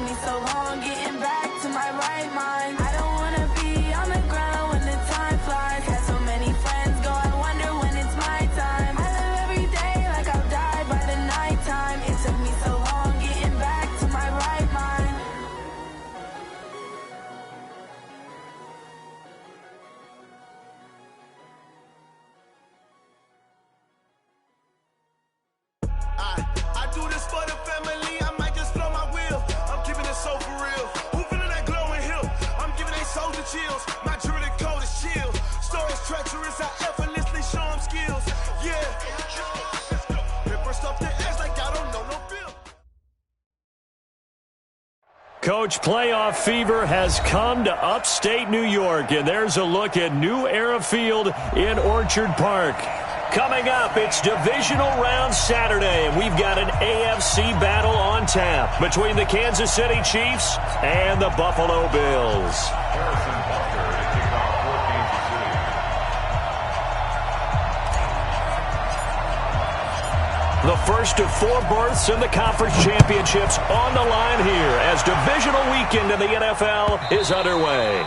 me so long getting back to my right mind. I don't wanna be on the ground when the time flies. Had so many friends go, I wonder when it's my time. I live every day like I'll die by the nighttime. It took me so long getting back to my right mind. I do this for the family, I might just blow my wheel. I'm keeping it so for real. Who feeling that glowing hill? I'm giving they soldier chills. My jewelry code is chill. Stories treacherous, I effortlessly show them skills. Yeah. Paper stuff that acts like I don't know no bill. Coach, playoff fever has come to upstate New York, and there's a look at New Era Field in Orchard Park. Coming up, it's divisional round Saturday, and we've got an AFC battle on tap between the Kansas City Chiefs and the Buffalo Bills. The first of 4 berths in the conference championships on the line here as divisional weekend in the NFL is underway.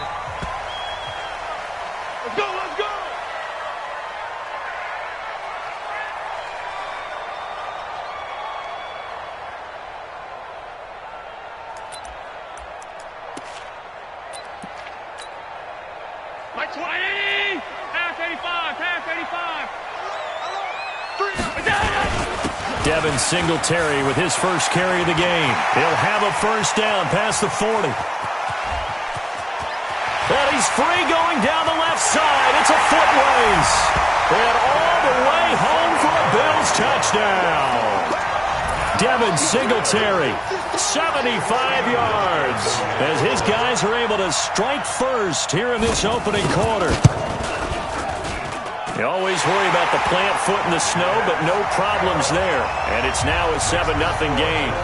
Let's go, let's go! My 20! Half 85, half 85. Devin Singletary with his first carry of the game. He'll have a first down past the 40. And he's free going down the left side. It's a foot race. And all the way home for a Bills touchdown. Devin Singletary, 75 yards, as his guys are able to strike first here in this opening quarter. You always worry about the plant foot in the snow, but no problems there. And it's now a 7-0 game.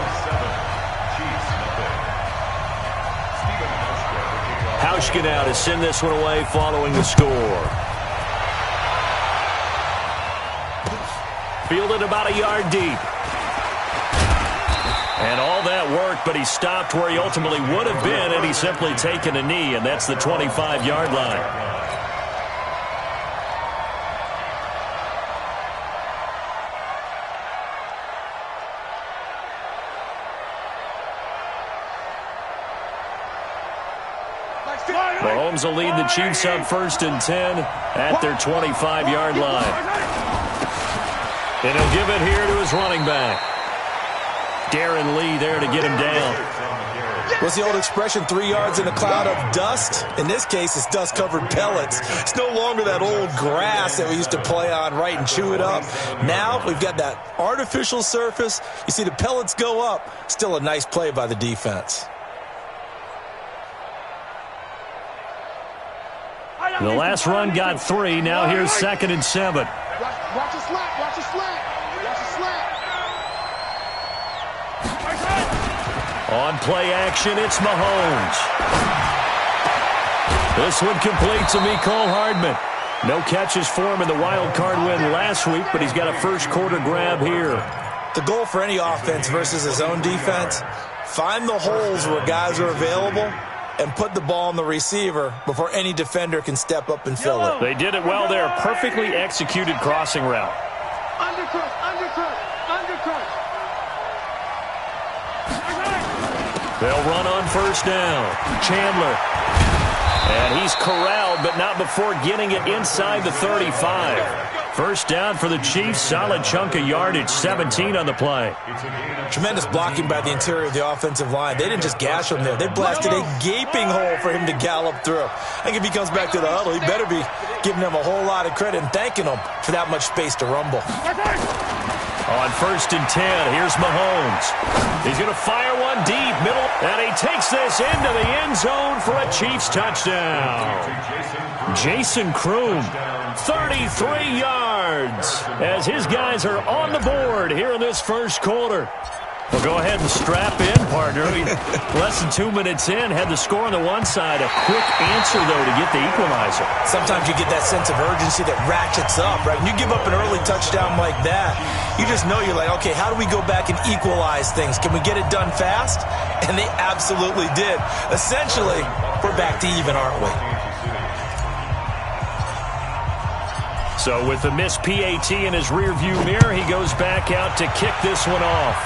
Hauschka now to send this one away following the score. Fielded about a yard deep. And all that work, but he stopped where he ultimately would have been, and he's simply taken a knee, and that's the 25-yard line. Mahomes will lead the Chiefs up 1st and 10 at their 25-yard line. And he'll give it here to his running back. Darren Lee there to get him down. What's the old expression, 3 yards in a cloud of dust? In this case, it's dust-covered pellets. It's no longer that old grass that we used to play on, right, and chew it up. Now we've got that artificial surface. You see the pellets go up. Still a nice play by the defense. The last run got 3. Now here's 2nd and 7. Watch the slap, watch the slap, watch the slap. On play action, it's Mahomes. This one complete to Mecole Hardman. No catches for him in the wild card win last week, but he's got a first quarter grab here. The goal for any offense versus his own defense, find the holes where guys are available and put the ball on the receiver before any defender can step up and fill it. They did it well there. Perfectly executed crossing route. Undercut, undercut, undercut. They'll run on first down. Chandler. And he's corralled, but not before getting it inside the 35. First down for the Chiefs. Solid chunk of yardage. 17 on the play. Tremendous blocking by the interior of the offensive line. They didn't just gash him there. They blasted a gaping hole for him to gallop through. I think if he comes back to the huddle, he better be giving them a whole lot of credit and thanking them for that much space to rumble. On 1st and 10, here's Mahomes. He's going to fire one deep, middle, and he takes this into the end zone for a Chiefs touchdown. Jason Kroom, 33 yards, as his guys are on the board here in this first quarter. Well, go ahead and strap in, partner. Less than 2 minutes in, had the score on the one side. A quick answer, though, to get the equalizer. Sometimes you get that sense of urgency that ratchets up, right? When you give up an early touchdown like that, you just know you're like, okay, how do we go back and equalize things? Can we get it done fast? And they absolutely did. Essentially, we're back to even, aren't we? So with the missed PAT in his rearview mirror, he goes back out to kick this one off.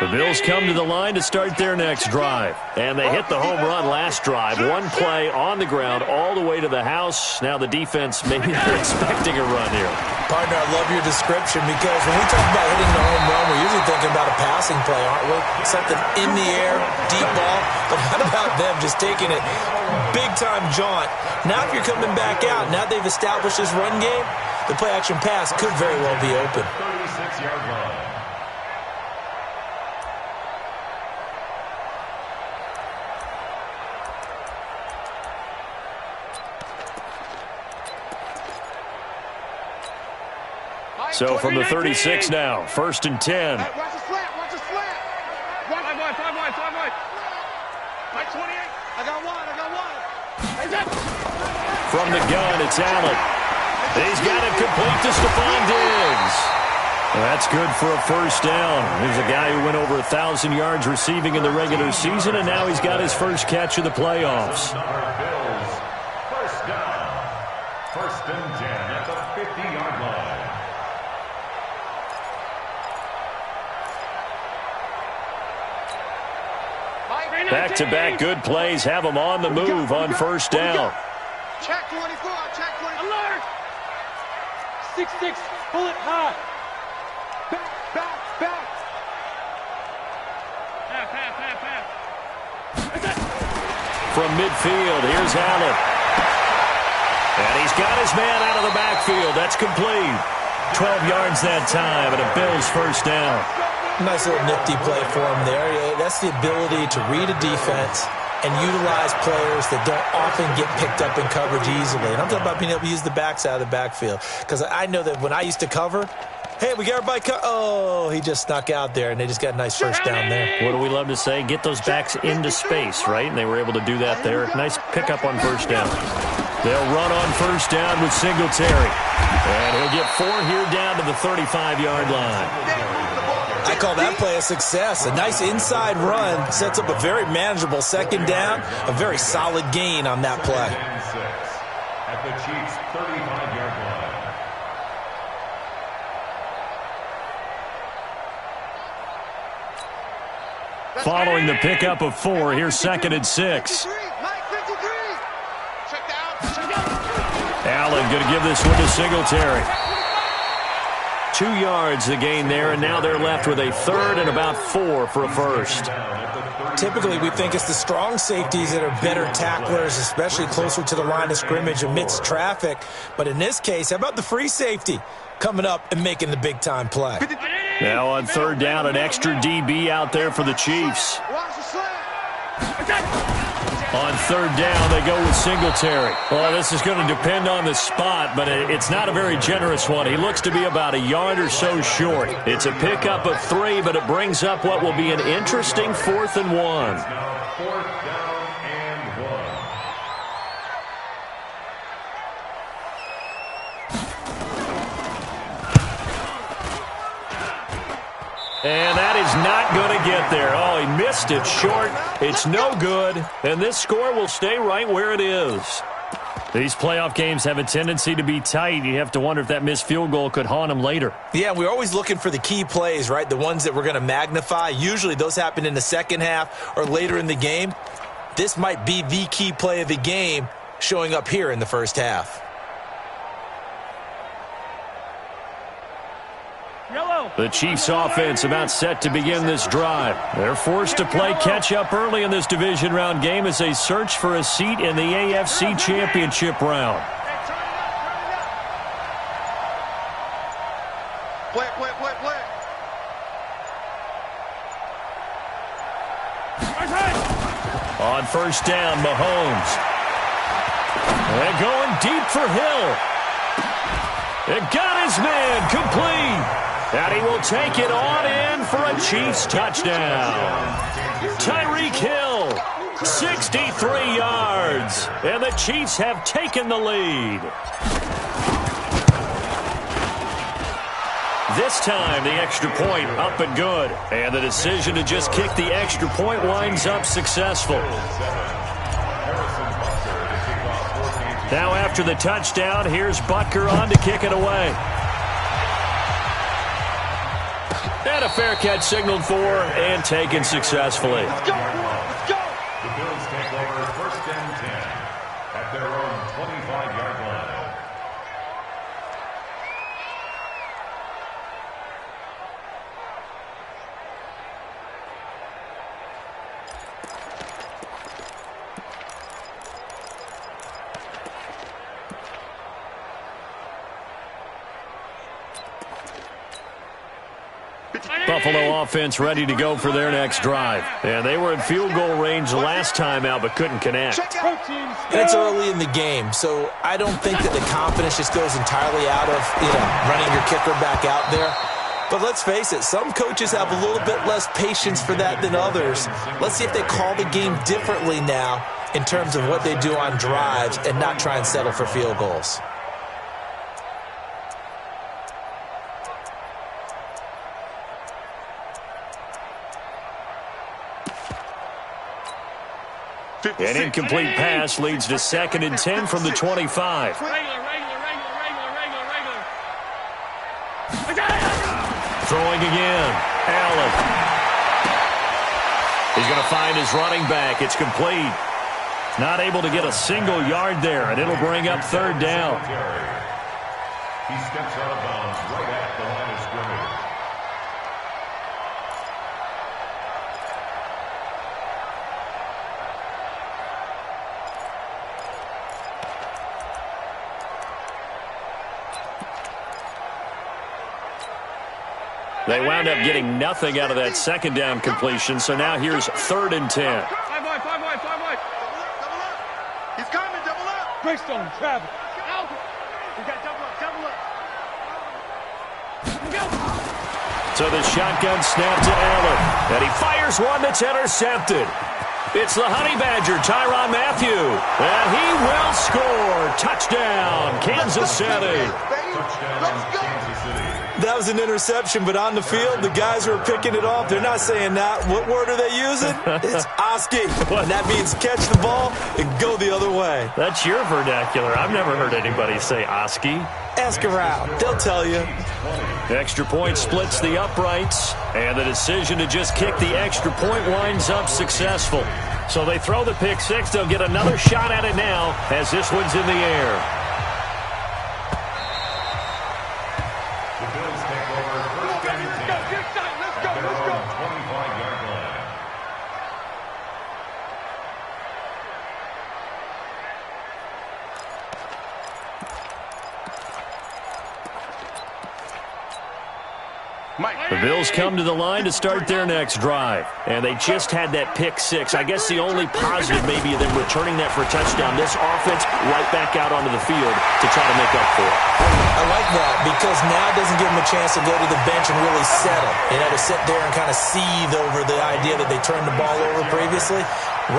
The Bills come to the line to start their next drive. And they hit the home run last drive. One play on the ground all the way to the house. Now the defense, maybe they're expecting a run here. Partner, I love your description because when we talk about hitting the home run, we're usually thinking about a passing play, aren't we? Something in the air, deep ball. But how about them just taking it big-time jaunt? Now if you're coming back out, now they've established this run game, the play-action pass could very well be open. 36-yard line. So from the 36 now, 1st and 10. Watch the slant, watch the slant. 5 wide. Like 28. I got one. From the gun, it's Allen. He's got it complete to Stephon Diggs. Well, that's good for a first down. Here's a guy who went over 1,000 yards receiving in the regular season, and now he's got his first catch of the playoffs. First down. 1st and 10 at the 50-yard line. Back-to-back good plays have him on the move on first down. Check 24, check 24. Alert! 6-6, pull it high. Back. From midfield, here's Allen. And he's got his man out of the backfield. That's complete. 12 yards that time, and a Bills first down. Nice little nifty play for him there. That's the ability to read a defense and utilize players that don't often get picked up in coverage easily. And I'm talking about being able to use the backs out of the backfield. Because I know that when I used to cover, hey, we got everybody oh, he just snuck out there, and they just got a nice first down there. What do we love to say? Get those backs into space, right? And they were able to do that there. Nice pickup on first down. They'll run on first down with Singletary. And he'll get 4 here down to the 35-yard line. I call that play a success. A nice inside run sets up a very manageable second down, a very solid gain on that play. At the Chiefs' 35-yard line. Following the pickup of 4, here's 2nd and 6. Allen going to give this one to Singletary. 2 yards the gain there, and now they're left with a 3rd and about 4 for a first. Typically, we think it's the strong safeties that are better tacklers, especially closer to the line of scrimmage amidst traffic. But in this case, how about the free safety coming up and making the big-time play? Now on 3rd down, an extra DB out there for the Chiefs. On 3rd down, they go with Singletary. Well, this is going to depend on the spot, but it's not a very generous one. He looks to be about a yard or so short. It's a pickup of 3, but it brings up what will be an interesting 4th and 1. Now 4th down and 1. And that is not going to get there. Oh, he missed it short. It's no good. And this score will stay right where it is. These playoff games have a tendency to be tight. You have to wonder if that missed field goal could haunt them later. Yeah, we're always looking for the key plays, right? The ones that we're going to magnify. Usually those happen in the second half or later in the game. This might be the key play of the game showing up here in the first half. The Chiefs offense about set to begin this drive. They're forced to play catch-up early in this division round game as they search for a seat in the AFC Championship round. Play On first down, Mahomes. And going deep for Hill. It got his man complete. And he will take it on in for a Chiefs touchdown. Tyreek Hill, 63 yards. And the Chiefs have taken the lead. This time, the extra point up and good. And the decision to just kick the extra point winds up successful. Now after the touchdown, here's Butker on to kick it away. And a fair catch signaled for and taken successfully. Let's go. Let's go. The Bills take over first and 10 at their own 25-yard line. Buffalo offense ready to go for their next drive. And they were in field goal range last time out but couldn't connect. And it's early in the game, so I don't think that the confidence just goes entirely out of, running your kicker back out there. But let's face it, some coaches have a little bit less patience for that than others. Let's see if they call the game differently now in terms of what they do on drives and not try and settle for field goals. An incomplete pass leads to 2nd and 10 from the 25. Throwing again. Allen. He's going to find his running back. It's complete. Not able to get a single yard there, and it'll bring up 3rd down. He steps out of bounds right at the line of scrimmage. They wound up getting nothing out of that 2nd down completion, so now here's 3rd and 10. Five wide. He's coming, double up. Greystone, travel. Out. We got double up. Go. So the shotgun snap to Allen, and he fires one that's intercepted. It's the Honey Badger, Tyrann Mathieu, and he will score. Touchdown, Kansas City. Let's go. That was an interception, but on the field, the guys who are picking it off, they're not saying that. What word are they using? It's Oski. That means catch the ball and go the other way. That's your vernacular. I've never heard anybody say Oski. Ask around. They'll tell you. Extra point splits the uprights, and the decision to just kick the extra point winds up successful. So they throw the pick six. They'll get another shot at it now as this one's in the air. The Bills come to the line to start their next drive. And they just had that pick six. I guess the only positive maybe of them returning that for a touchdown. This offense right back out onto the field to try to make up for it. I like that because now it doesn't give them a chance to go to the bench and really settle. To sit there and kind of seethe over the idea that they turned the ball over previously.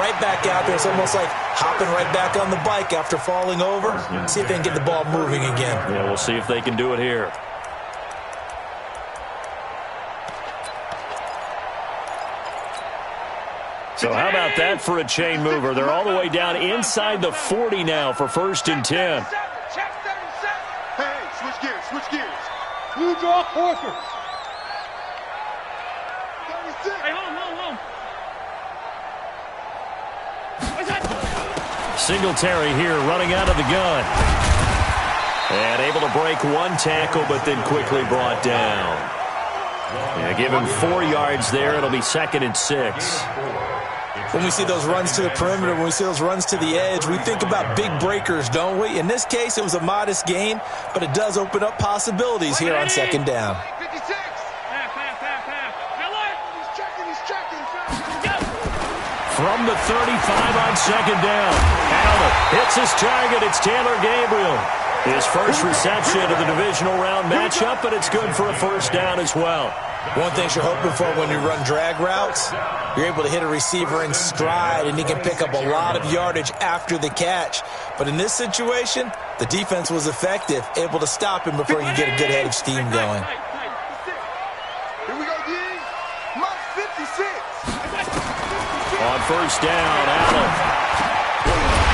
Right back out there. It's almost like hopping right back on the bike after falling over. See if they can get the ball moving again. Yeah, we'll see if they can do it here. So how about that for a chain mover? They're all the way down inside the 40 now for 1st and 10. Hey, switch gears. Blue draw Porker. 36. Hey, home. Singletary here running out of the gun. And able to break one tackle, but then quickly brought down. Yeah, give him 4 yards there. It'll be 2nd and 6. When we see those runs to the perimeter, when we see those runs to the edge, we think about big breakers, don't we? In this case, it was a modest gain, but it does open up possibilities here on 2nd down. 56. Half. He's checking. From the 35 on second down. Allen hits his target. It's Taylor Gabriel. His first reception of the divisional round matchup, but it's good for a first down as well. One thing you're hoping for when you run drag routes, you're able to hit a receiver in stride, and he can pick up a lot of yardage after the catch. But in this situation, the defense was effective, able to stop him before he could get a good head of steam going. Here we go, D. Mark 56. On first down, Allen.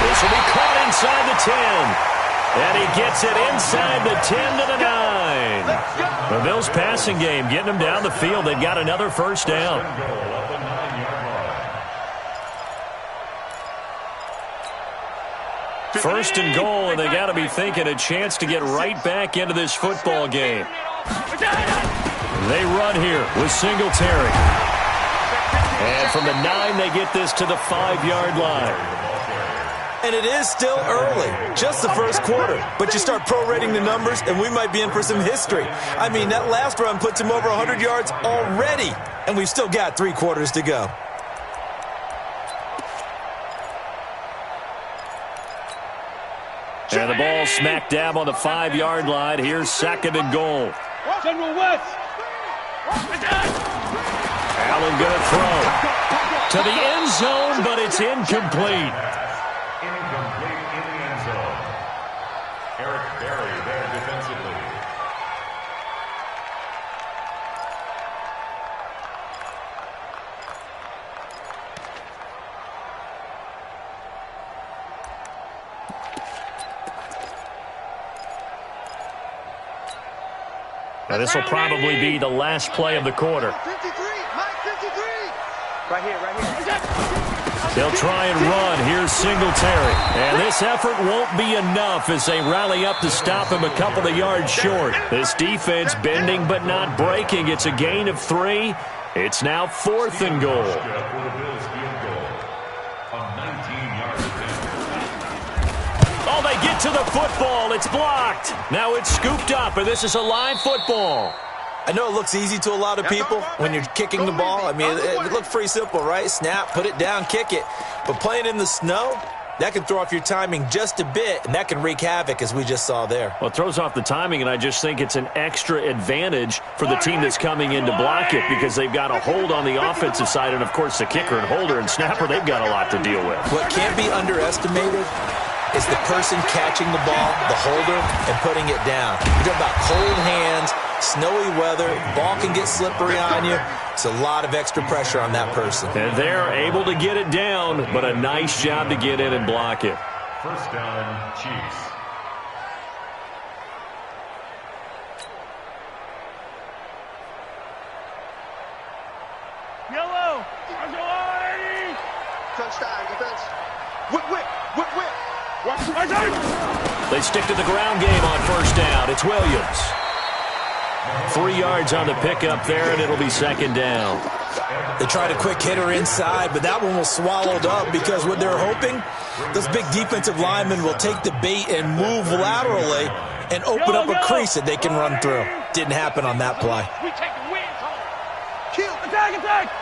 This will be caught inside the 10. And he gets it inside the 10 to the 9. The Bills passing game getting them down the field. They've got another first down. First and goal, and they got to be thinking a chance to get right back into this football game. They run here with Singletary. And from the 9, they get this to the 5-yard line. And it is still early, just the first quarter. But you start prorating the numbers, and we might be in for some history. I mean, that last run puts him over 100 yards already, and we've still got 3 quarters to go. And the ball smack dab on the 5-yard line. Here's second and goal. General West. Allen going to throw to the end zone, but it's incomplete. Incomplete in the end zone. Eric Berry there defensively. Now this will probably be the last play of the quarter. 53. Mike 53. Right here, right here. They'll try and run. Here's Singletary. And this effort won't be enough as they rally up to stop him a couple of yards short. This defense bending but not breaking. It's a gain of 3. It's now 4th and goal. For the Bills field goal. A 19-yard attempt. Oh, they get to the football. It's blocked. Now it's scooped up, and this is a live football. I know it looks easy to a lot of people when you're kicking the ball. I mean, it looks pretty simple, right? Snap, put it down, kick it. But playing in the snow, that can throw off your timing just a bit, and that can wreak havoc, as we just saw there. Well, it throws off the timing, and I just think it's an extra advantage for the team that's coming in to block it because they've got a hold on the offensive side, and, of course, the kicker and holder and snapper, they've got a lot to deal with. What can't be underestimated is the person catching the ball, the holder, and putting it down. You're talking about cold hands, snowy weather, ball can get slippery on you. It's a lot of extra pressure on that person. And they're able to get it down, but a nice job to get in and block it. First down, Chiefs. Yellow. Touchdown, defense. Whip, whip, whip, whip. They stick to the ground game on first down. It's Williams. 3 yards on the pickup there, and it'll be second down. They tried a quick hitter inside, but that one was swallowed up because what they're hoping, those big defensive linemen will take the bait and move laterally and open up a crease that they can run through. Didn't happen on that play. We take the wins home. Kill. Attack, attack.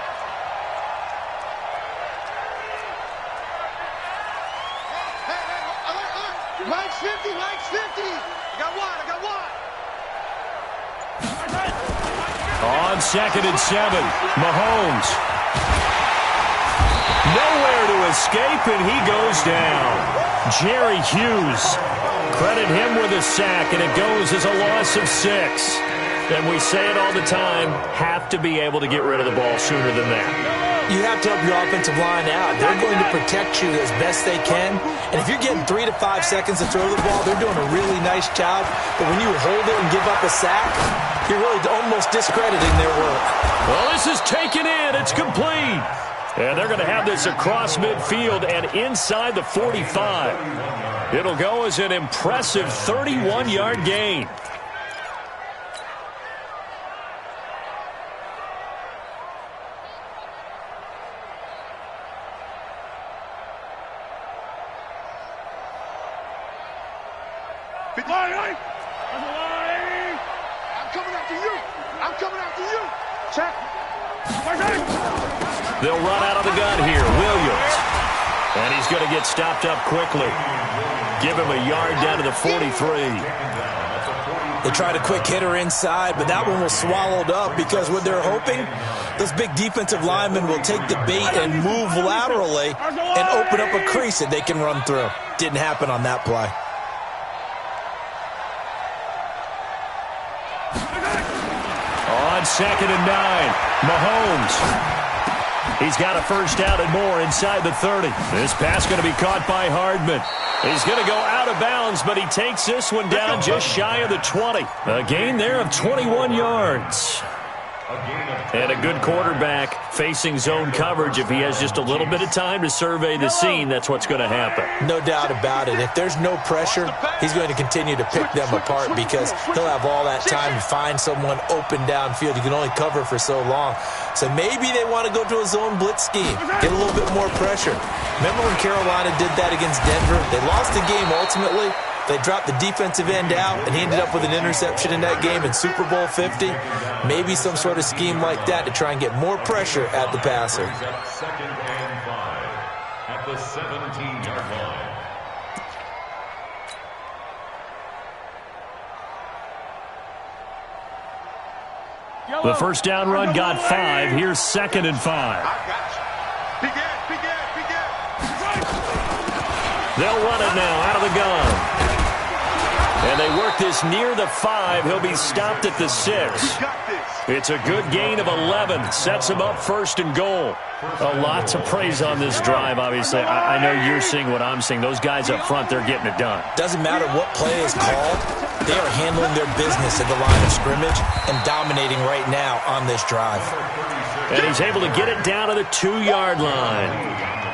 Mike's 50, Mike's 50. I got one, I got one. On second and 7, Mahomes. Nowhere to escape, and he goes down. Jerry Hughes. Credit him with a sack, and it goes as a loss of 6. And we say it all the time, have to be able to get rid of the ball sooner than that. You have to help your offensive line out. They're going to protect you as best they can. And if you're getting 3 to 5 seconds to throw the ball, they're doing a really nice job. But when you hold it and give up a sack, you're really almost discrediting their work. Well, this is taken in. It's complete. And they're going to have this across midfield and inside the 45. It'll go as an impressive 31-yard gain. I'm coming after you. I'm coming after you. Check. They'll run out of the gun here. Williams. And he's going to get stopped up quickly. Give him a yard down to the 43. They tried a quick hitter inside, but that one was swallowed up because what they're hoping, those big defensive linemen will take the bait and move laterally and open up a crease that they can run through. Didn't happen on that play. On 2nd and 9, Mahomes. He's got a first down and more inside the 30. This pass going to be caught by Hardman. He's going to go out of bounds, but he takes this one down just shy of the 20. A gain there of 21 yards. And a good quarterback facing zone coverage. If he has just a little bit of time to survey the scene, that's what's going to happen. No doubt about it. If there's no pressure, he's going to continue to pick them apart because he'll have all that time to find someone open downfield. You can only cover for so long. So maybe they want to go to a zone blitz scheme, get a little bit more pressure. Remember when Carolina did that against Denver? They lost the game ultimately. They dropped the defensive end out, and he ended up with an interception in that game in Super Bowl 50. Maybe some sort of scheme like that to try and get more pressure at the passer. 2nd and 5 at the 17-yard line. The first down run got 5. Here's 2nd and 5. They'll run it now out of the gun. And they work this near the 5. He'll be stopped at the 6. It's a good gain of 11. Sets him up 1st and goal. A lot to praise on this drive, obviously. I know you're seeing what I'm seeing. Those guys up front, they're getting it done. Doesn't matter what play is called. They are handling their business at the line of scrimmage and dominating right now on this drive. And he's able to get it down to the 2-yard line.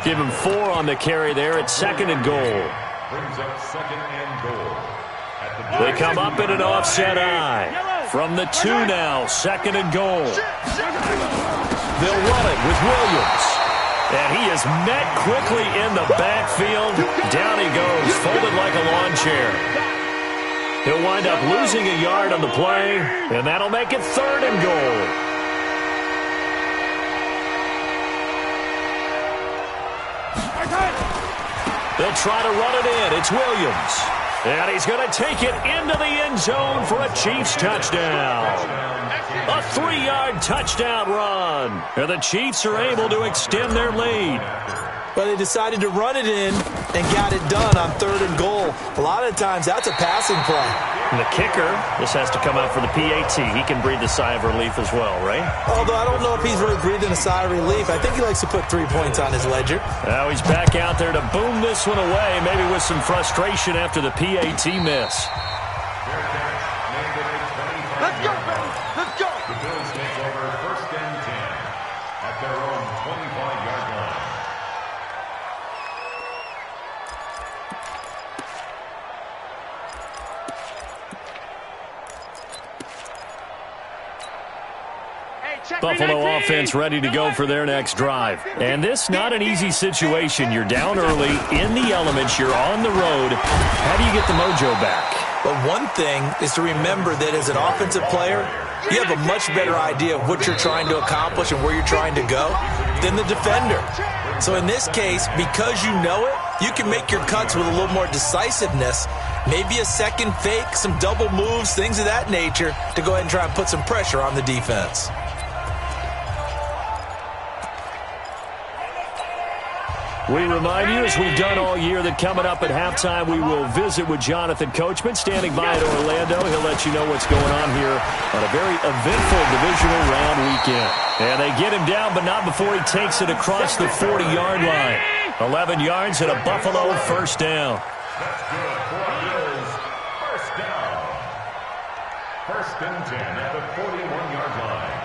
Give him 4 on the carry there at 2nd and goal. Brings up 2nd and goal. They come up in an offset eye. From the 2 now, 2nd and goal. They'll run it with Williams. And he is met quickly in the backfield. Down he goes, folded like a lawn chair. He'll wind up losing a yard on the play, and that'll make it 3rd and goal. They'll try to run it in. It's Williams. And he's going to take it into the end zone for a Chiefs touchdown. A 3-yard touchdown run. And the Chiefs are able to extend their lead. But they decided to run it in and got it done on 3rd and goal. A lot of times that's a passing play. And the kicker, this has to come out for the PAT. He can breathe a sigh of relief as well, right? Although I don't know if he's really breathing a sigh of relief. I think he likes to put 3 points on his ledger. Now he's back out there to boom this one away, maybe with some frustration after the PAT miss. Let's go, baby. Let's go. The Bills take over 1st and 10 at their own 25-yard line. Buffalo offense ready to go for their next drive. And this not an easy situation. You're down early, in the elements, you're on the road. How do you get the mojo back? But one thing is to remember that as an offensive player, you have a much better idea of what you're trying to accomplish and where you're trying to go than the defender. So in this case, because you know it, you can make your cuts with a little more decisiveness. Maybe a second fake, some double moves, things of that nature to go ahead and try and put some pressure on the defense. We remind you, as we've done all year, that coming up at halftime, we will visit with Jonathan Coachman, standing by at Orlando. He'll let you know what's going on here on a very eventful divisional round weekend. And they get him down, but not before he takes it across the 40-yard line. 11 yards and a Buffalo first down. That's good for the Bills. First down. 1st and 10 at the 41-yard line.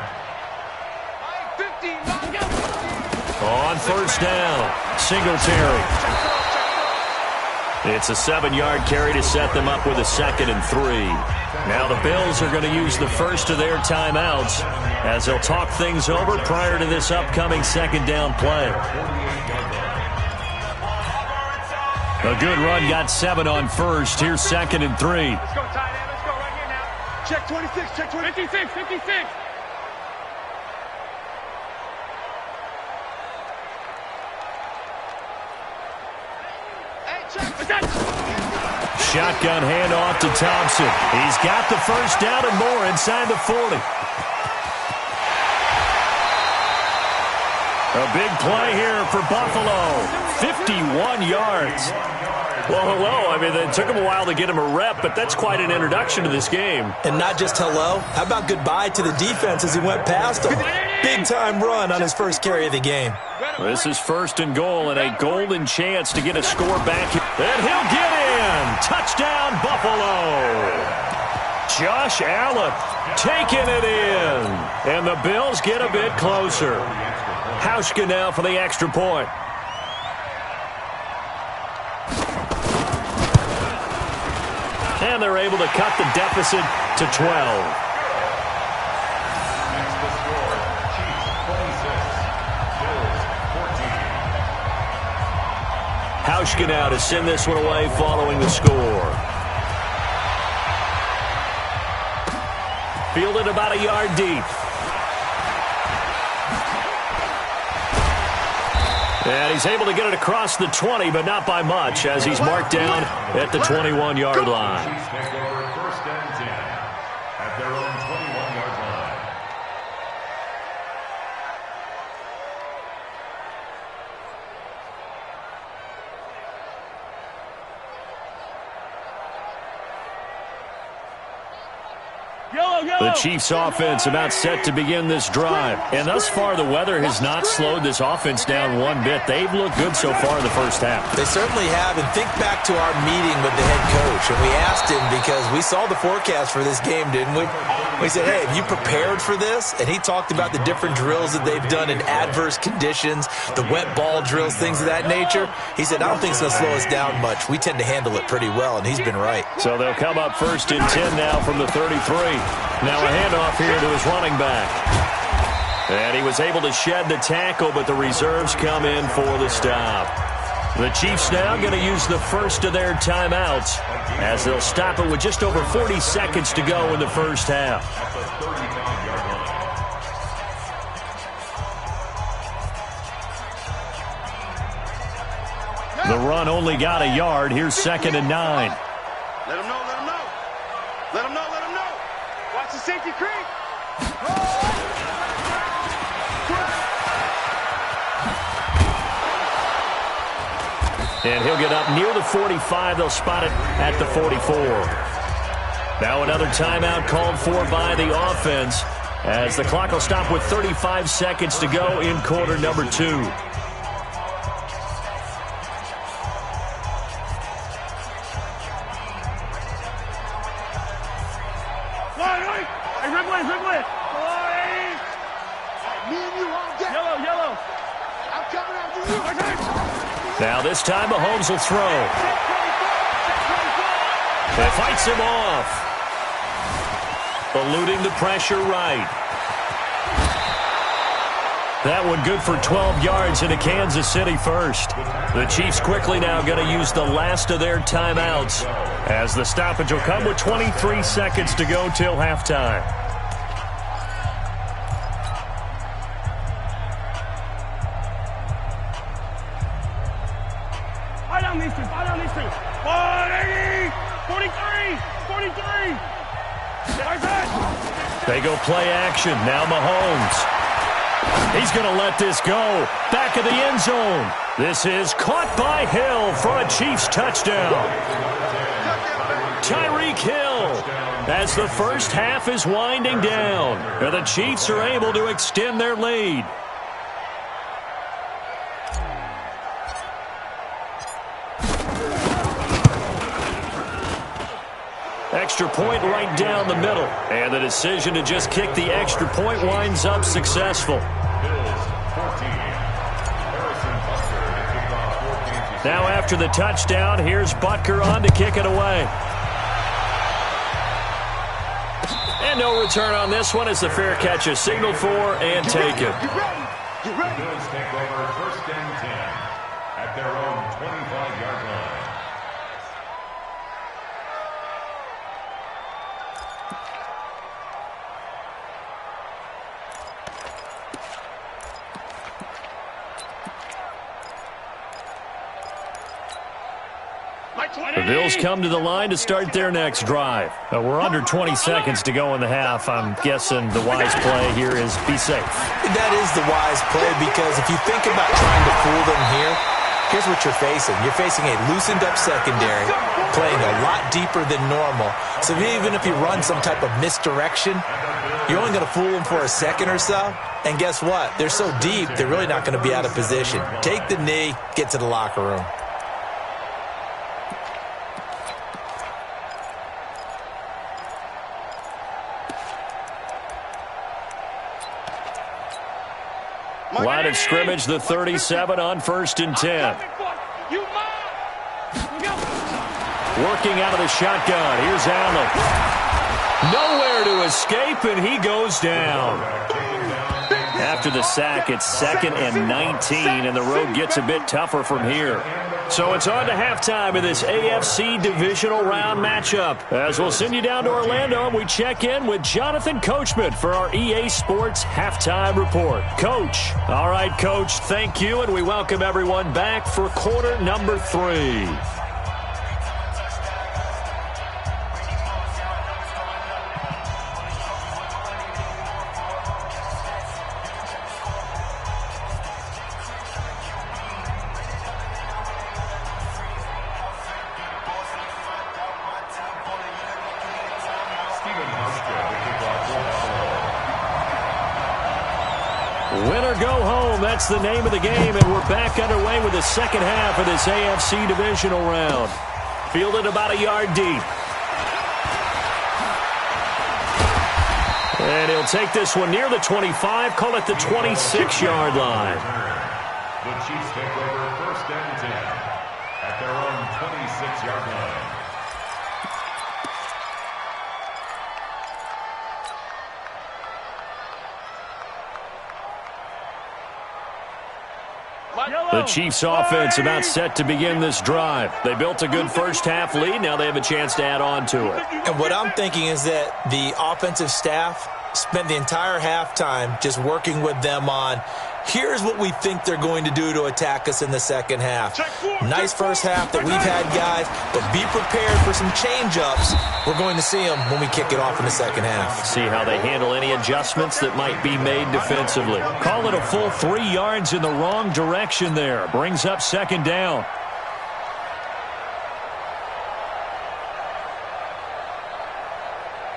On first down, Singletary. It's a 7-yard carry to set them up with a 2nd and 3. Now the Bills are going to use the first of their timeouts as they'll talk things over prior to this upcoming 2nd down play. A good run, got 7 on first. Here's 2nd and 3. Let's go, tight end. Let's go right here now. Check 26, check 26. 56. Shotgun handoff to Thompson. He's got the first down and more inside the 40. A big play here for Buffalo. 51 yards. Well, hello. I mean, it took him a while to get him a rep, but that's quite an introduction to this game. And not just hello. How about goodbye to the defense as he went past him? Big-time run on his first carry of the game. This is 1st and goal and a golden chance to get a score back. And he'll get in. Touchdown, Buffalo. Josh Allen taking it in. And the Bills get a bit closer. Hauschka now for the extra point. And they're able to cut the deficit to 12. Hauschka now to send this one away following the score. Fielded about a yard deep. And he's able to get it across the 20, but not by much, as he's marked down at the 21-yard line. Chiefs take over 1st and 10 at their own 21-yard line. The Chiefs offense about set to begin this drive. And thus far, the weather has not slowed this offense down one bit. They've looked good so far in the first half. They certainly have. And think back to our meeting with the head coach. And we asked him, because we saw the forecast for this game, didn't we? We said, hey, have you prepared for this? And he talked about the different drills that they've done in adverse conditions, the wet ball drills, things of that nature. He said, I don't think it's going to slow us down much. We tend to handle it pretty well, and he's been right. So they'll come up 1st and 10 now from the 33. Now a handoff here to his running back. And he was able to shed the tackle, but the reserves come in for the stop. The Chiefs now going to use the first of their timeouts as they'll stop it with just over 40 seconds to go in the first half. The run only got a yard. Here's 2nd and 9. Let him know, let him know. Let him know, let him know. Watch the safety creep. And he'll get up near the 45. They'll spot it at the 44. Now another timeout called for by the offense as the clock will stop with 35 seconds to go in quarter number 2. Now this time Mahomes will throw. It fights him off. Eluding the pressure right. That one good for 12 yards into Kansas City first. The Chiefs quickly now going to use the last of their timeouts as the stoppage will come with 23 seconds to go till halftime. They go play action. Now Mahomes. He's going to let this go. Back of the end zone. This is caught by Hill for a Chiefs touchdown. Tyreek Hill as the first half is winding down. And the Chiefs are able to extend their lead. Extra point right down the middle. And the decision to just kick the extra point winds up successful. Now after the touchdown, here's Butker on to kick it away. And no return on this one as the fair catch is signaled for and taken. Bills take over 1st and 10 at their own 25-yard line. The Bills come to the line to start their next drive. We're under 20 seconds to go in the half. I'm guessing the wise play here is be safe. That is the wise play, because if you think about trying to fool them here, here's what you're facing. You're facing a loosened up secondary, playing a lot deeper than normal. So even if you run some type of misdirection, you're only going to fool them for a second or so. And guess what? They're so deep, they're really not going to be out of position. Take the knee, get to the locker room. Line of scrimmage, the 37 on 1st and 10. Working out of the shotgun. Here's Allen. Nowhere to escape, and he goes down. After the sack, it's 2nd and 19, and the road gets a bit tougher from here. So it's on to halftime in this AFC divisional round matchup. As we'll send you down to Orlando, and we check in with Jonathan Coachman for our EA Sports Halftime Report. Coach. All right, Coach, thank you, and we welcome everyone back for quarter number 3. Win or go home, that's the name of the game, and we're back underway with the second half of this AFC divisional round. Fielded about a yard deep. And he'll take this one near the 25, call it the 26-yard line. The Chiefs take over 1st and 10 at their own 26-yard line. The Chiefs offense about set to begin this drive. They built a good first half lead. Now they have a chance to add on to it. And what I'm thinking is that the offensive staff spent the entire halftime just working with them on, here's what we think they're going to do to attack us in the second half. Nice first half that we've had, guys, but be prepared for some change-ups. We're going to see them when we kick it off in the second half. See how they handle any adjustments that might be made defensively. Call it a full 3 yards in the wrong direction there. Brings up 2nd down.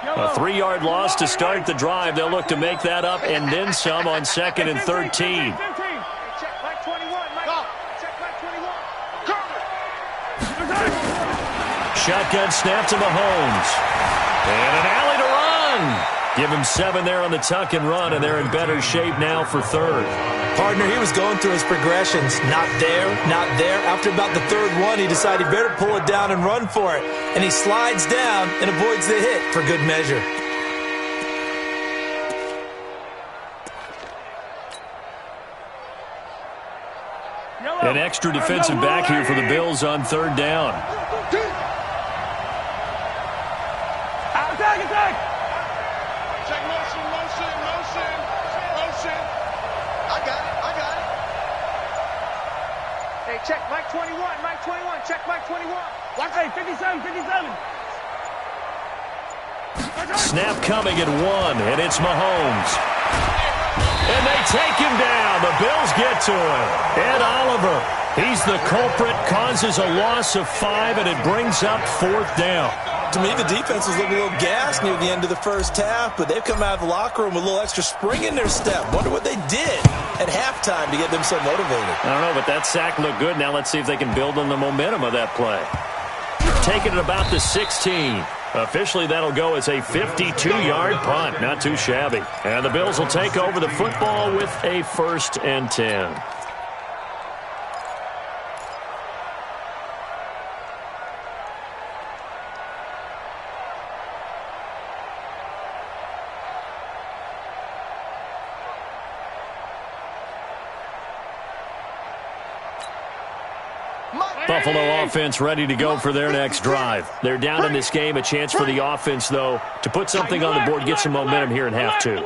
A 3-yard loss to start the drive. They'll look to make that up and then some on 2nd and 13. Shotgun snap to Mahomes. And an alley to run. Give him 7 there on the tuck and run, and they're in better shape now for 3rd. Partner, he was going through his progressions. Not there, not there. After about the 3rd one, he decided he better pull it down and run for it. And he slides down and avoids the hit for good measure. An extra defensive back here for the Bills on 3rd down. Attack! Check motion. I got it. Hey, check Mike 21. Check Mike 21. Watch, hey, 57. Snap coming at 1, and it's Mahomes. And they take him down. The Bills get to him. Ed Oliver, he's the culprit, causes a loss of 5, and it brings up 4th down. To me, the defense was looking a little gassed near the end of the first half, but they've come out of the locker room with a little extra spring in their step. Wonder what they did at halftime to get them so motivated. I don't know, but that sack looked good. Now let's see if they can build on the momentum of that play. Taking it about the 16. Officially, that'll go as a 52-yard punt. Not too shabby. And the Bills will take over the football with a 1st and 10. Buffalo offense ready to go for their next drive. They're down in this game. A chance for the offense, though, to put something on the board, get some momentum here in half two.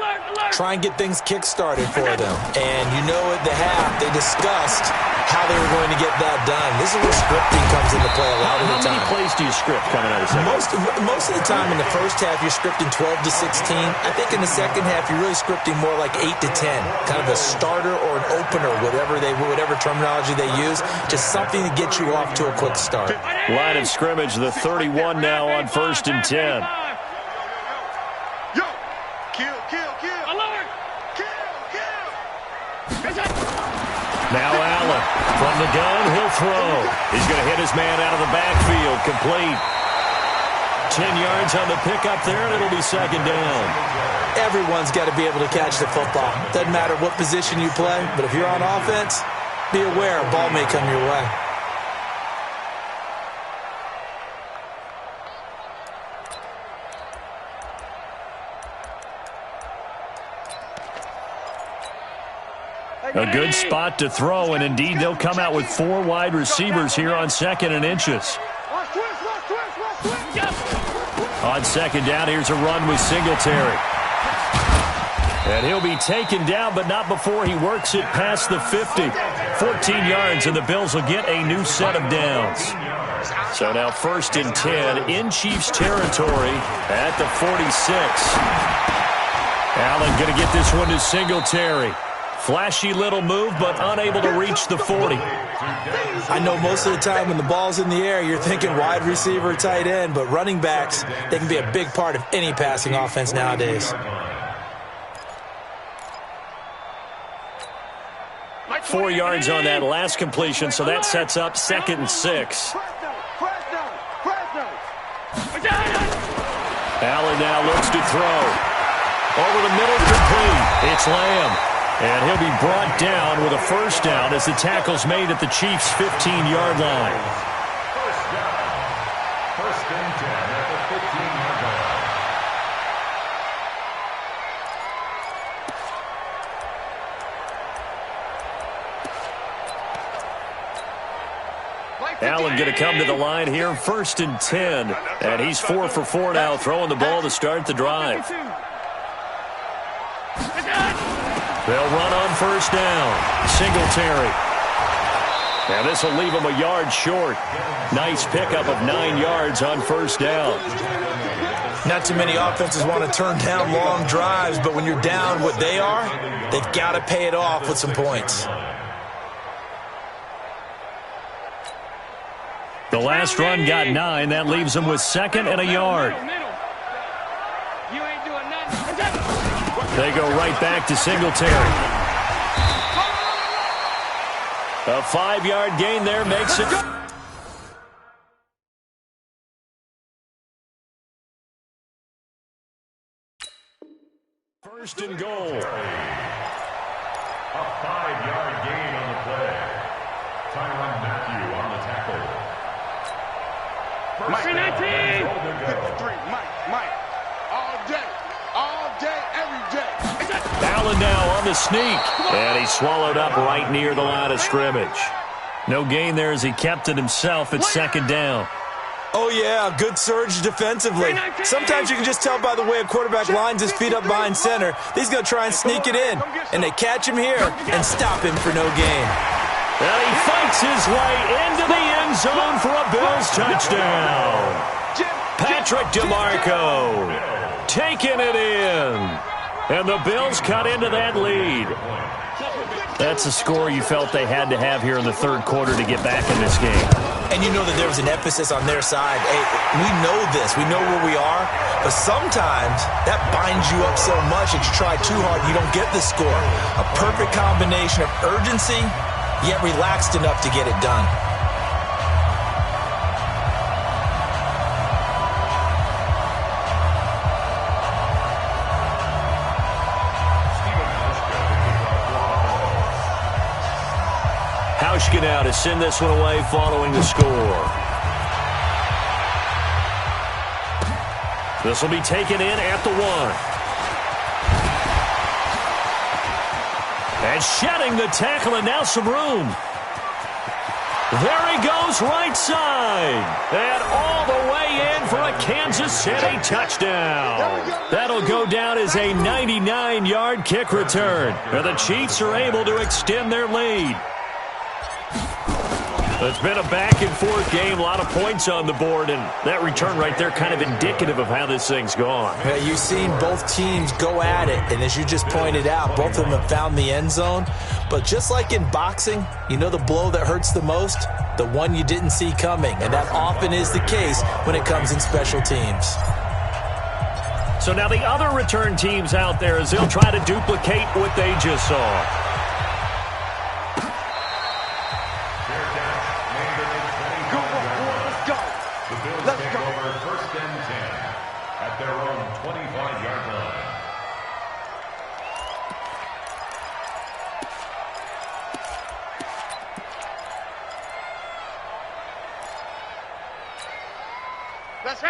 Try and get things kick-started for them. And you know at the half, they discussed how they were going to get that done. This is where scripting comes into play a lot of the time. How many plays do you script coming out of the second? Most of the time in the first half, you're scripting 12 to 16. I think in the second half, you're really scripting more like 8 to 10. Kind of a starter or an opener, whatever terminology they use. Just something to get you off to a quick start. Line of scrimmage, the 31 now on 1st and 10. Now Allen from the gun, he'll throw. He's going to hit his man out of the backfield, complete. 10 yards on the pickup there, and it'll be second down. Everyone's got to be able to catch the football. Doesn't matter what position you play, but if you're on offense, be aware a ball may come your way. A good spot to throw, and indeed they'll come out with 4 wide receivers here on 2nd and inches. On 2nd down, here's a run with Singletary. And he'll be taken down, but not before he works it past the 50. 14 yards, and the Bills will get a new set of downs. So now 1st and 10 in Chiefs territory at the 46. Allen going to get this one to Singletary. Flashy little move, but unable to reach the 40. I know most of the time when the ball's in the air, you're thinking wide receiver, tight end, but running backs, they can be a big part of any passing offense nowadays. 4 yards on that last completion, so that sets up 2nd and 6. Allen now looks to throw. Over the middle, complete. It's Lamb. And he'll be brought down with a 1st down as the tackle's made at the Chiefs' 15-yard line. 1st down. 1st and 10 at the 15-yard line. Allen going to come to the line here, 1st and 10. And he's 4 for 4 now, throwing the ball to start the drive. They'll run on 1st down. Singletary. And this will leave him a yard short. Nice pickup of 9 yards on 1st down. Not too many offenses want to turn down long drives, but when you're down what they are, they've got to pay it off with some points. The last run got 9. That leaves them with 2nd and a yard. They go right back to Singletary. A 5-yard gain there makes it. 1st and goal. A 5-yard gain on the play. Tyrann Mathieu on the tackle. Mike 19. 53, Mike. All day, every day. Allen now on the sneak. And he swallowed up right near the line of scrimmage. No gain there as he kept it himself at 2nd down. Oh, yeah, good surge defensively. Sometimes you can just tell by the way a quarterback lines his feet up behind center. He's going to try and sneak it in. And they catch him here and stop him for no gain. And he fights his way into the end zone for a Bills touchdown. Patrick DeMarco taking it in. And the Bills cut into that lead. That's a score you felt they had to have here in the 3rd quarter to get back in this game. And you know that there was an emphasis on their side. Hey, we know this. We know where we are. But sometimes that binds you up so much that you try too hard, you don't get the score. A perfect combination of urgency, yet relaxed enough to get it done. Hauschka now to send this one away following the score. This will be taken in at the 1. And shedding the tackle, and now some room. There he goes right side. And all the way in for a Kansas City touchdown. That'll go down as a 99-yard kick return. And the Chiefs are able to extend their lead. It's been a back-and-forth game, a lot of points on the board, and that return right there kind of indicative of how this thing's gone. Yeah, you've seen both teams go at it, and as you just pointed out, both of them have found the end zone. But just like in boxing, you know the blow that hurts the most? The one you didn't see coming, and that often is the case when it comes in special teams. So now the other return teams out there, as they'll try to duplicate what they just saw. Let's go. Over first and 10 at their own 25-yard line.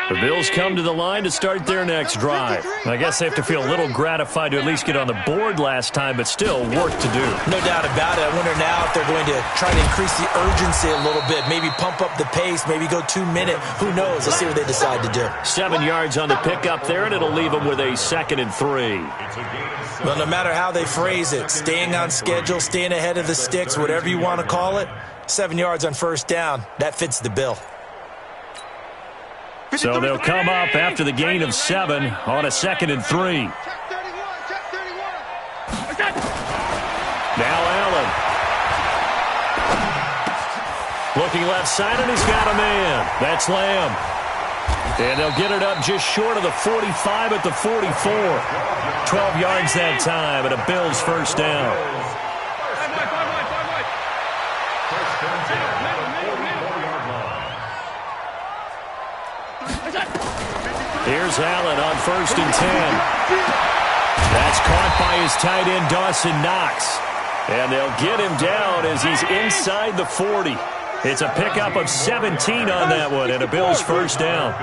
The Bills come to the line to start their next drive. I guess they have to feel a little gratified to at least get on the board last time, but still work to do. No doubt about it. I wonder now if they're going to try to increase the urgency a little bit, maybe pump up the pace, maybe go 2-minute. Who knows? Let's see what they decide to do. 7 yards on the pickup there, and it'll leave them with a 2nd and 3. Well, no matter how they phrase it, staying on schedule, staying ahead of the sticks, whatever you want to call it, 7 yards on first down, that fits the bill. So they'll come up after the gain of 7 on a 2nd and 3. Now Allen. Looking left side, and he's got a man. That's Lamb. And they'll get it up just short of the 45 at the 44. 12 yards that time, and a Bills first down. Here's Allen on 1st and 10. That's caught by his tight end, Dawson Knox. And they'll get him down as he's inside the 40. It's a pickup of 17 on that one, and a Bills first down.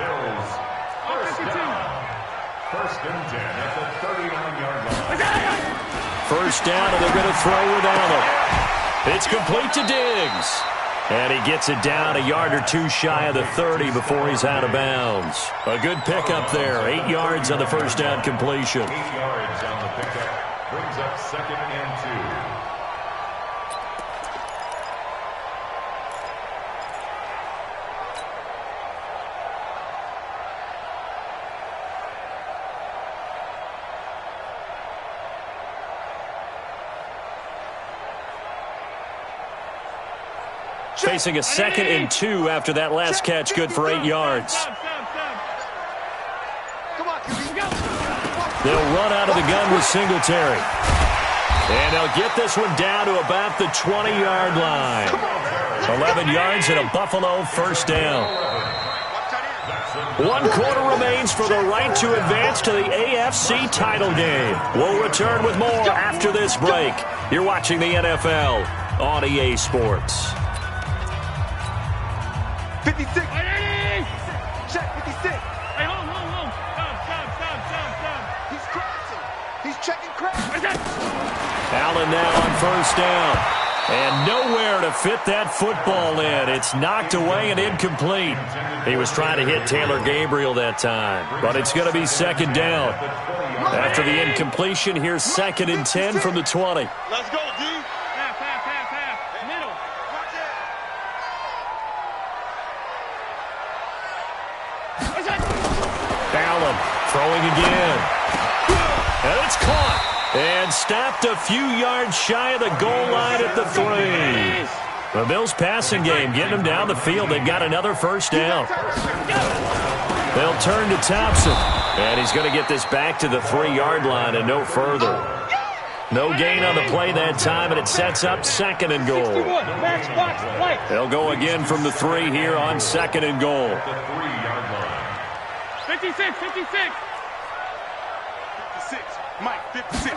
First and 10 at the 39-yard line. First down, and they're going to throw with Allen. It's complete to Diggs. And he gets it down a yard or two shy of the 30 before he's out of bounds. A good pickup there. 8 yards on the first down completion. 8 yards on the pickup. Brings up 2nd and 2. Facing a 2nd and 2 after that last catch, good for 8 yards. They'll run out of the gun with Singletary. And they'll get this one down to about the 20-yard line. 11 yards and a Buffalo first down. 1 quarter remains for the right to advance to the AFC title game. We'll return with more after this break. You're watching the NFL on EA Sports. 56. Check 56. Hey, hold. Stop. He's crossing. He's checking crossing. Allen now on first down. And nowhere to fit that football in. It's knocked away and incomplete. He was trying to hit Taylor Gabriel that time. But it's going to be 2nd down. After the incompletion, here's 2nd and 10 from the 20. Let's go, D. Half. Middle. Allen throwing again. And it's caught. And stopped a few yards shy of the goal line at the 3. The Bills passing game getting them down the field. They've got another first down. They'll turn to Thompson. And he's going to get this back to the 3-yard line and no further. No gain on the play that time, and it sets up 2nd and goal. They'll go again from the 3 here on 2nd and goal. 56. Mike, 56.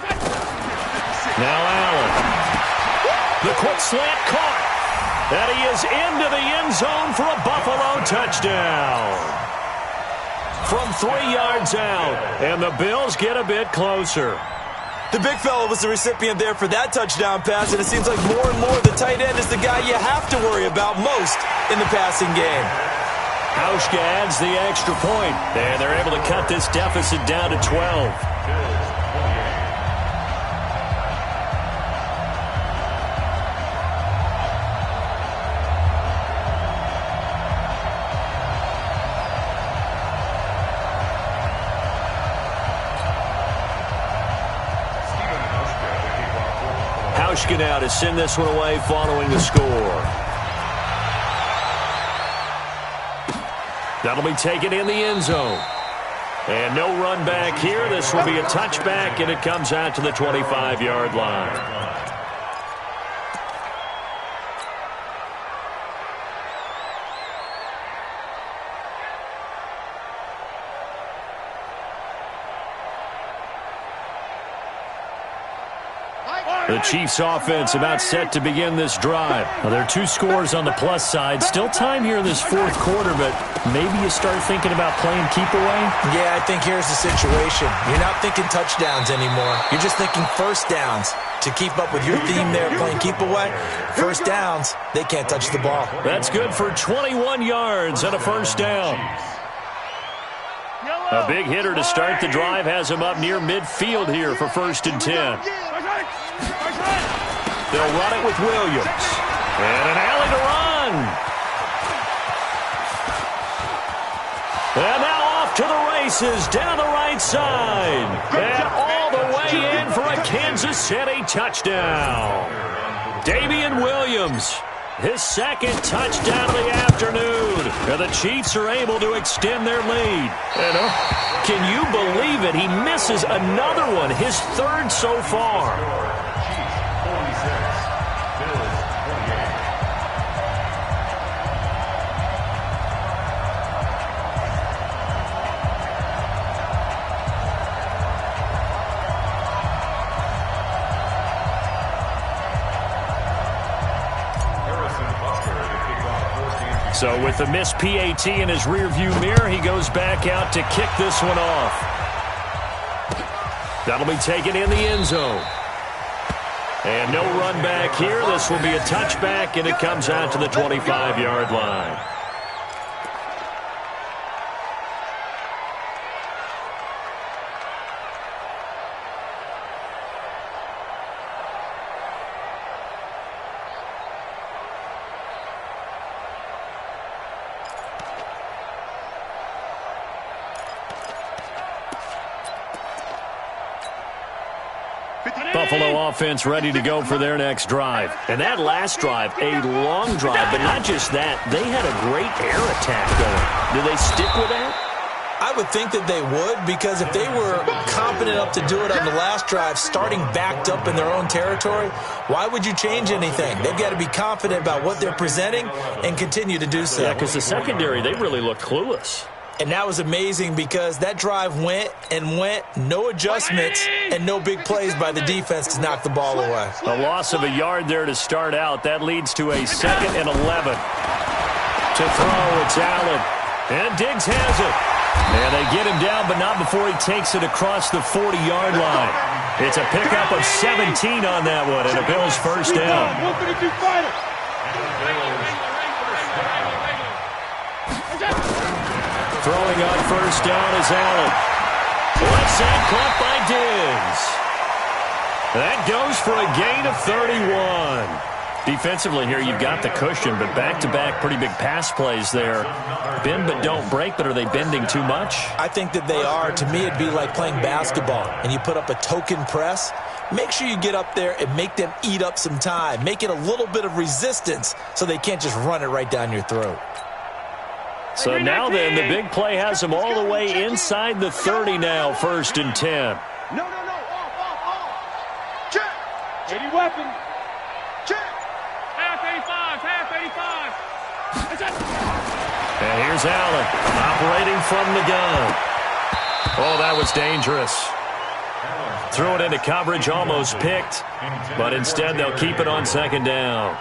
Now Allen. The quick slant caught. And he is into the end zone for a Buffalo touchdown. From 3 yards out. And the Bills get a bit closer. The big fella was the recipient there for that touchdown pass, and it seems like more and more the tight end is the guy you have to worry about most in the passing game. Hauschka adds the extra point, and they're able to cut this deficit down to 12. Hauschka now to send this one away following the score. That'll be taken in the end zone. And no run back here. This will be a touchback, and it comes out to the 25-yard line. The Chiefs offense about set to begin this drive. Well, there are 2 scores on the plus side. Still time here in this fourth quarter, but maybe you start thinking about playing keep away? Yeah, I think here's the situation. You're not thinking touchdowns anymore. You're just thinking first downs. To keep up with your theme there, playing keep away, first downs, they can't touch the ball. That's good for 21 yards and a first down. A big hitter to start the drive has him up near midfield here for 1st and 10. They'll run it with Williams. And an alley to run. And now off to the races down the right side. And all the way in for a Kansas City touchdown. Damian Williams, his 2nd touchdown of the afternoon. And the Chiefs are able to extend their lead. And can you believe it? He misses another one, his 3rd so far. So with the missed PAT in his rearview mirror, he goes back out to kick this one off. That'll be taken in the end zone. And no run back here. This will be a touchback, and it comes out to the 25-yard line. Buffalo offense ready to go for their next drive. And that last drive, a long drive, but not just that. They had a great air attack going. Do they stick with that? I would think that they would, because if they were confident enough to do it on the last drive, starting backed up in their own territory, why would you change anything? They've got to be confident about what they're presenting and continue to do so. Yeah, because the secondary, they really looked clueless. And that was amazing because that drive went and went, no adjustments, and no big plays by the defense to knock the ball away. A loss of a yard there to start out. That leads to a 2nd and 11. To throw, it's Allen. And Diggs has it. And they get him down, but not before he takes it across the 40-yard line. It's a pickup of 17 on that one, and a Bills first down. Throwing on first down is Allen. Left side caught by Diggs. That goes for a gain of 31. Defensively here, you've got the cushion, but back-to-back pretty big pass plays there. Bend but don't break, but are they bending too much? I think that they are. To me, it'd be like playing basketball, and you put up a token press. Make sure you get up there and make them eat up some time. Make it a little bit of resistance so they can't just run it right down your throat. So now then, the big play has them all the way inside the 30 now, 1st and 10. No. Off. Check. Ready weapon. Check. Half 85. And here's Allen, operating from the gun. Oh, that was dangerous. Threw it into coverage, almost picked, but instead they'll keep it on 2nd down.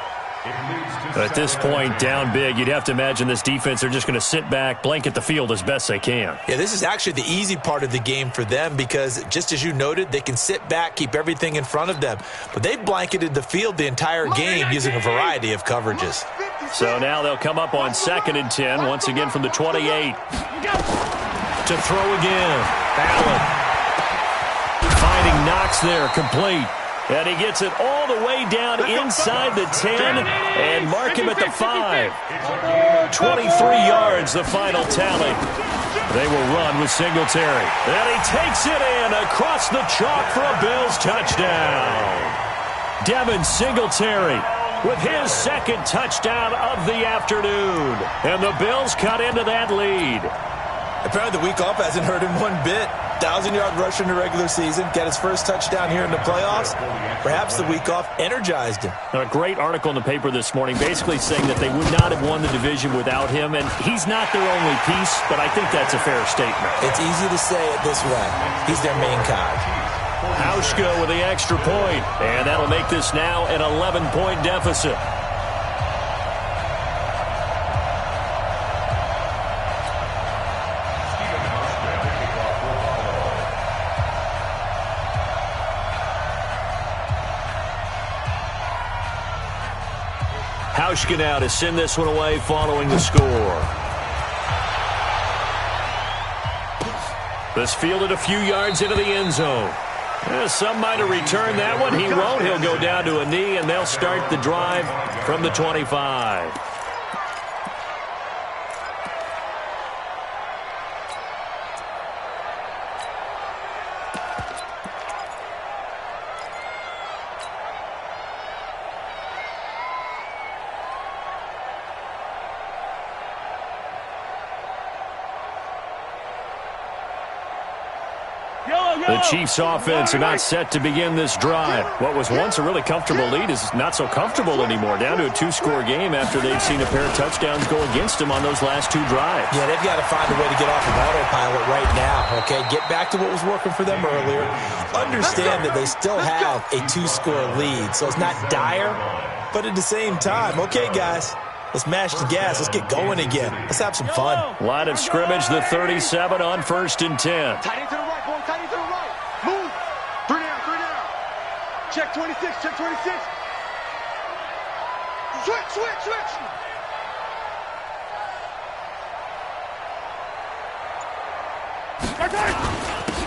At this point, down big, you'd have to imagine this defense are just going to sit back, blanket the field as best they can. Yeah, this is actually the easy part of the game for them because, just as you noted, they can sit back, keep everything in front of them. But they've blanketed the field the entire game using a variety of coverages. So now they'll come up on 2nd and 10, once again from the 28. To throw again. Allen. Finding Knox there, complete. And he gets it all the way down inside the 10 and mark him at the 5. 23 yards, the final tally. They will run with Singletary. And he takes it in across the chalk for a Bills touchdown. Devin Singletary with his 2nd touchdown of the afternoon. And the Bills cut into that lead. Apparently the week off hasn't hurt him one bit. 1,000-yard rusher in the regular season. Got his first touchdown here in the playoffs. Perhaps the week off energized him. A great article in the paper this morning basically saying that they would not have won the division without him. And he's not their only piece, but I think that's a fair statement. It's easy to say it this way. He's their main cog. Hauschka with the extra point. And that'll make this now an 11-point deficit. Hauschka now to send this one away following the score. This fielded a few yards into the end zone. Some might have returned that one. He won't. He'll go down to a knee, and they'll start the drive from the 25. The Chiefs' offense are not set to begin this drive. What was once a really comfortable lead is not so comfortable anymore. Down to a 2-score game after they've seen a pair of touchdowns go against them on those last 2 drives. Yeah, they've got to find a way to get off of autopilot right now, okay? Get back to what was working for them earlier. Understand that they still have a 2-score lead, so it's not dire, but at the same time, okay, guys, let's mash the gas. Let's get going again. Let's have some fun. Line of scrimmage, the 37 on 1st and 10. Tight end to the right, boy. Tight end to the right. Move. 3 down, 3 down. Check 26, check 26. Switch.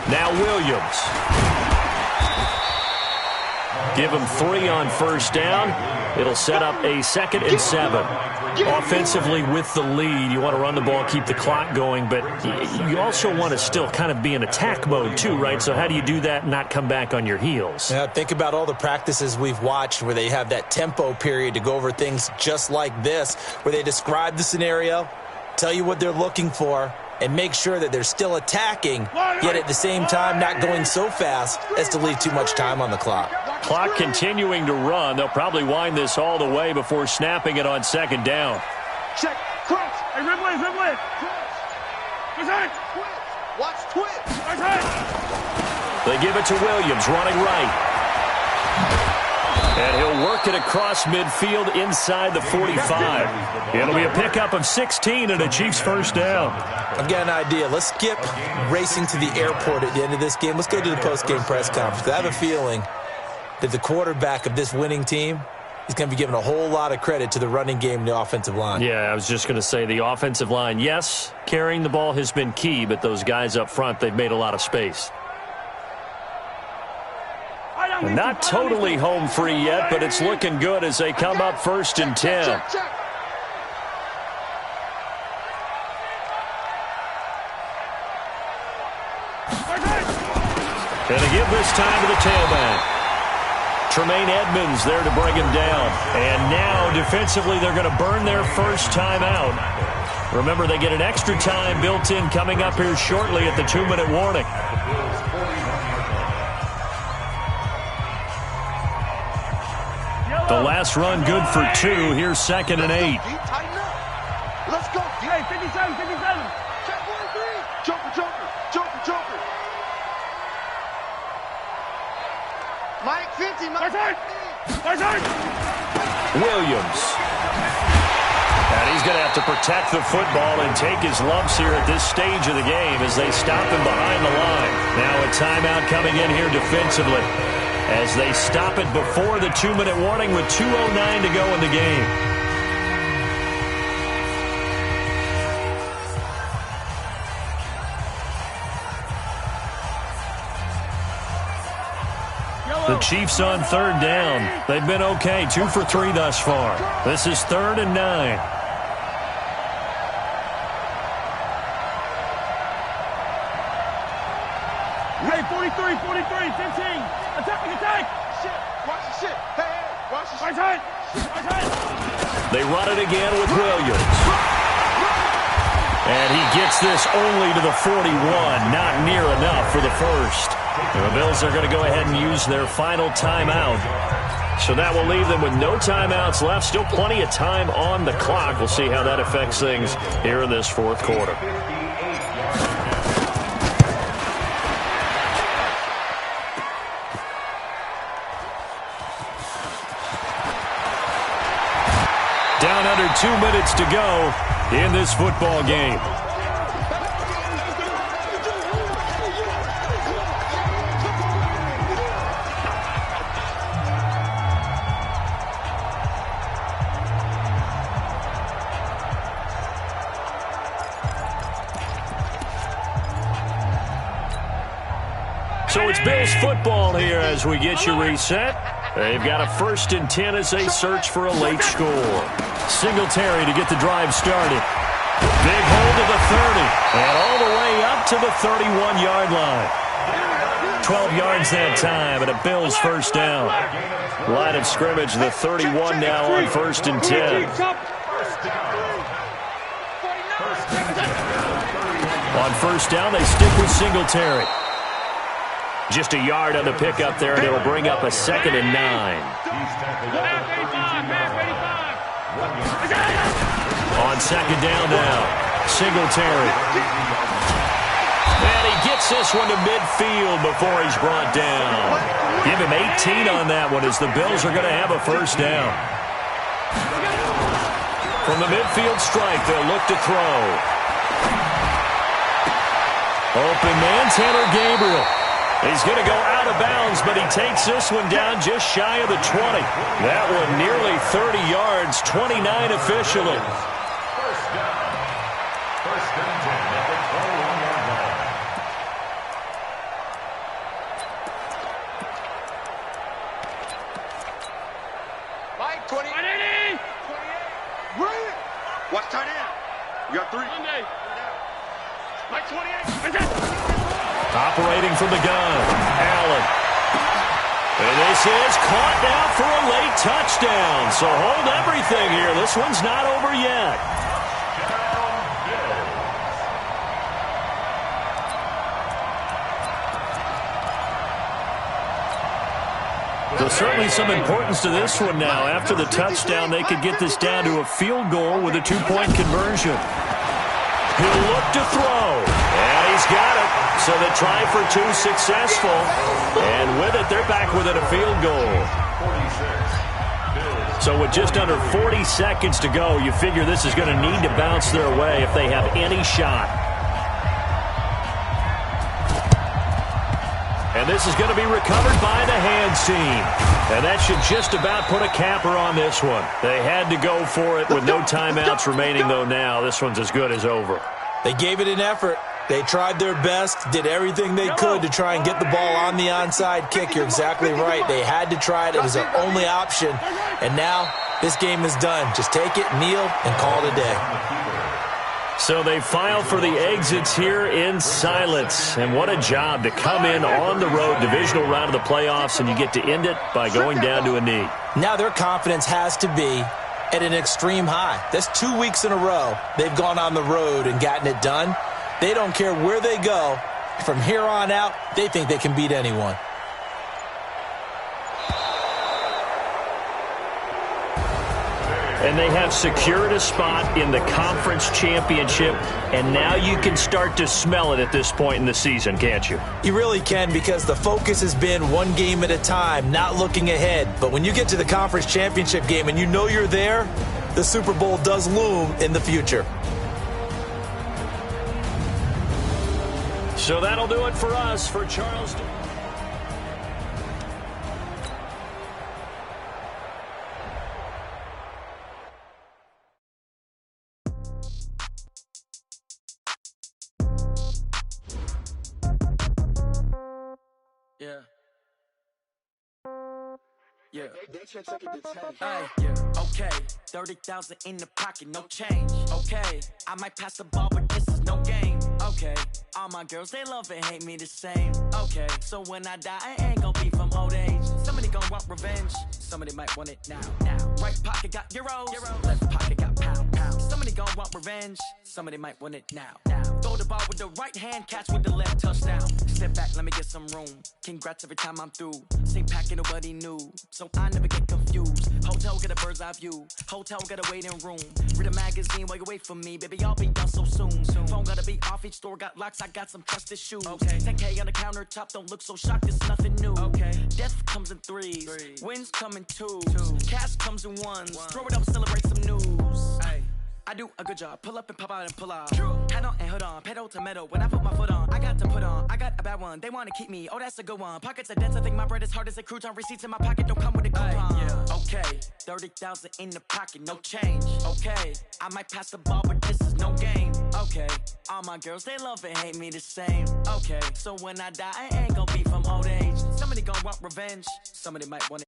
Now Williams. Give him 3 on 1st down. It'll set up a 2nd and 7. Offensively with the lead, you want to run the ball, keep the clock going, but you also want to still kind of be in attack mode too, right? So how do you do that and not come back on your heels? Yeah, think about all the practices we've watched where they have that tempo period to go over things just like this, where they describe the scenario, tell you what they're looking for, and make sure that they're still attacking, yet at the same time not going so fast as to leave too much time on the clock. Clock continuing to run. They'll probably wind this all the way before snapping it on 2nd down. Check. Cross. Hey, red wave. Watch twitch. They give it to Williams, running right. And he'll work it across midfield inside the 45. It'll be a pickup of 16 and a Chiefs 1st down. I've got an idea. Let's skip racing to the airport at the end of this game. Let's go to the post-game press conference. I have a feeling that the quarterback of this winning team is going to be given a whole lot of credit to the running game and the offensive line. Yeah, I was just going to say the offensive line, yes, carrying the ball has been key, but those guys up front, they've made a lot of space. And not totally home free yet, but it's looking good as they come up 1st and 10. And they give this time to the tailback. Tremaine Edmonds there to bring him down. And now, defensively, they're going to burn their first time out. Remember, they get an extra time built in coming up here shortly at the 2-minute warning. The last run good for 2. Here's 2nd and 8. Let's go. Hey, 57. Check 1-3. Joker. Mike 50. Williams. And he's going to have to protect the football and take his lumps here at this stage of the game as they stop him behind the line. Now a timeout coming in here defensively as they stop it before the 2-minute warning with 2:09 to go in the game. The Chiefs on third down. They've been okay, 2 for 3 thus far. This is 3rd and 9. Hey, 43, 43, 15. Attack. Shit. Watch the shit. Hey, watch the shit. Right. They run it again with Williams. And he gets this only to the 41. Not near enough for the first. And the Bills are going to go ahead and use their final timeout. So that will leave them with no timeouts left. Still plenty of time on the clock. We'll see how that affects things here in this fourth quarter. Down under 2 minutes to go in this football game. So it's Bills football here as we get you reset. They've got a 1st and 10 as they search for a late score. Singletary to get the drive started. Big hold of the 30 and all the way up to the 31-yard line. 12 yards that time and a Bills first down. Line of scrimmage, the 31 now on 1st and 10. On first down, they stick with Singletary. Just a yard on the pickup there, and it'll bring up a 2nd and 9. On 2nd down now, Singletary. And he gets this one to midfield before he's brought down. Give him 18 on that one as the Bills are going to have a first down. From the midfield strike, they'll look to throw. Open man, Tanner Gabriel. He's going to go out of bounds, but he takes this one down just shy of the 20. That one nearly 30 yards, 29 officially. First down. 1st and 10 at the 21-yard line. Mike, 20. 28. Right. Watch tight end. You got 3. Mike, 28. Operating from the gun, Allen. And this is caught now for a late touchdown. So hold everything here. This one's not over yet. So certainly some importance to this one now. After the touchdown, they could get this down to a field goal with a 2-point conversion. He'll look to throw. And he's got it. So the try for 2 successful. And with it, they're back within a field goal. So with just under 40 seconds to go, you figure this is going to need to bounce their way if they have any shot. And this is going to be recovered by the hands team. And that should just about put a capper on this one. They had to go for it with no timeouts remaining, though now this one's as good as over. They gave it an effort. They tried their best, did everything they could to try and get the ball on the onside kick. You're exactly right. They had to try it. It was their only option. And now this game is done. Just take it, kneel, and call it a day. So they file for the exits here in silence. And what a job to come in on the road, divisional round of the playoffs, and you get to end it by going down to a knee. Now their confidence has to be at an extreme high. That's 2 weeks in a row they've gone on the road and gotten it done. They don't care where they go. From here on out, they think they can beat anyone. And they have secured a spot in the conference championship, and now you can start to smell it at this point in the season, can't you? You really can, because the focus has been one game at a time, not looking ahead. But when you get to the conference championship game and you know you're there, the Super Bowl does loom in the future. So that'll do it for us. For Charleston. Yeah. Okay, 30,000 in the pocket, no change. Okay, I might pass the ball, but this is no game. Okay, all my girls, they love and hate me the same. Okay, so when I die, I ain't gonna be from old age. Somebody gonna want revenge, somebody might want it now. Right pocket got euros, left pocket got pound. Somebody gonna want revenge, somebody might want it now. Throw the ball with the right hand, catch with the left, touchdown. Step back, let me get some room. Congrats every time I'm through. Same packet, nobody knew, so I never get confused. Hotel get a bird's eye view, hotel got a waiting room. Read a magazine while you wait for me, baby, I'll be done so soon. Phone gotta be off, each store got locks, I got some trusted shoes. Okay, 10K on the countertop, don't look so shocked, it's nothing new. Okay, death comes in threes, wins come in twos, cash comes in ones. Throw it up, celebrate some news. Ay. I do a good job, pull up and pop out and pull out. Head on and hood on, pedal to metal. When I put my foot on, I got to put on. I got a bad one, they wanna keep me, oh that's a good one. Pockets are dense, I think my bread is hard as a crouton. Receipts in my pocket don't come with a coupon. Okay, 30,000 in the pocket, no change. Okay, I might pass the ball, but this is no game. Okay, all my girls, they love and hate me the same. Okay, so when I die, I ain't gonna be from old age. Somebody gonna want revenge, somebody might want it